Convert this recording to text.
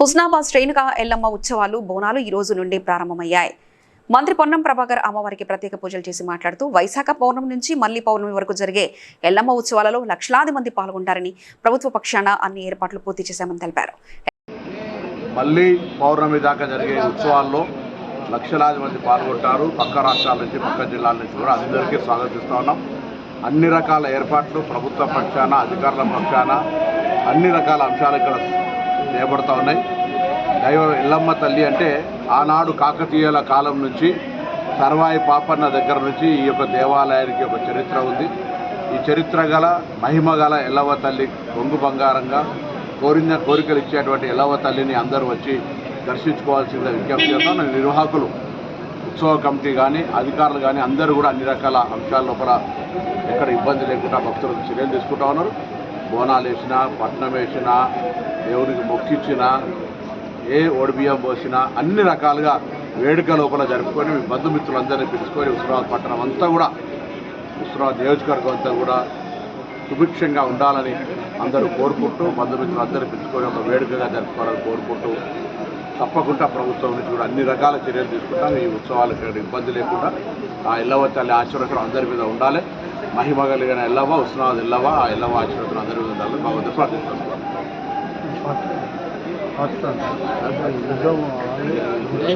హుస్నాబాద్ శ్రేణుక ఎల్లమ్మ ఉత్సవాలు బోనాలు ఈ రోజు నుండి ప్రారంభమయ్యాయి. మంత్రి పొన్నం ప్రభాకర్ అమ్మవారికి ప్రత్యేక పూజలు చేసి మాట్లాడుతూ వైశాఖ పౌర్ణమి నుంచి మళ్లీ పౌర్ణమి వరకు జరిగే ఎల్లమ్మ ఉత్సవాలలో లక్షలాది మంది పాల్గొంటారని ప్రభుత్వ పక్షాన అన్ని ఏర్పాట్లు పూర్తి చేశామని తెలిపారు. మళ్లీ పౌర్ణమి దాకా జరిగే ఉత్సవాల్లో లక్షలాది మంది పాల్గొంటారు. పక్క రాష్ట్రాల నుంచి పక్క జిల్లాల నుంచి కూడా అందరికీ స్వాగతిస్తూ ఉన్నాం. అన్ని రకాల ఏర్పాట్లు ప్రభుత్వ పక్షాన అధికారుల పక్షాన అన్ని రకాల అంశాలు ఇక్కడ చేయబడుతూ ఉన్నాయి. దైవ ఎల్లమ్మ తల్లి అంటే ఆనాడు కాకతీయుల కాలం నుంచి సర్వాయి పాపన్న దగ్గర నుంచి ఈ యొక్క దేవాలయానికి ఒక చరిత్ర ఉంది. ఈ చరిత్ర గల మహిమ గల ఎల్లవ్వ తల్లి కొంగు బంగారంగా కోరిన కోరికలు ఇచ్చేటువంటి ఎల్లవ్వ తల్లిని అందరూ వచ్చి దర్శించుకోవాల్సిందే విజ్ఞప్తి చేస్తాం. నిర్వాహకులు ఉత్సవ కమిటీ కానీ అధికారులు కానీ అందరూ కూడా అన్ని రకాల అంశాల లోపల ఎక్కడ ఇబ్బంది లేకుండా భక్తులకు చర్యలు తీసుకుంటా ఉన్నారు. బోనాలు వేసినా పట్నం వేసినా దేవుడికి మొక్కిచ్చినా ఏ ఒడిబియ్యం పోసినా అన్ని రకాలుగా వేడుక లోపల జరుపుకొని మీ బంధుమిత్రులందరినీ పిలుచుకొని హుస్నాబాద్ పట్టణం అంతా కూడా హుస్నాబాద్ నియోజకవర్గం అంతా కూడా సుభిక్షంగా ఉండాలని అందరూ కోరుకుంటూ బంధుమిత్రులు అందరూ పిలుచుకొని ఒక వేడుకగా జరుపుకోవాలని కోరుకుంటూ తప్పకుండా ప్రభుత్వం నుంచి కూడా అన్ని రకాల చర్యలు తీసుకుంటాం. ఈ ఉత్సవాలకు ఇబ్బంది లేకుండా ఆ ఎల్లవ్వ తల్లి ఆశీర్వాదం అందరి మీద ఉండాలి. మహిమ కలిగిన ఎల్లవ్వ హుస్నాబాద్ ఎల్లవ్వ ఆ ఎల్లవ్వ ఆశీర్వాదం అందరి మీద ఉండాలని భగవంతుడు ప్రార్థిస్తున్నాం.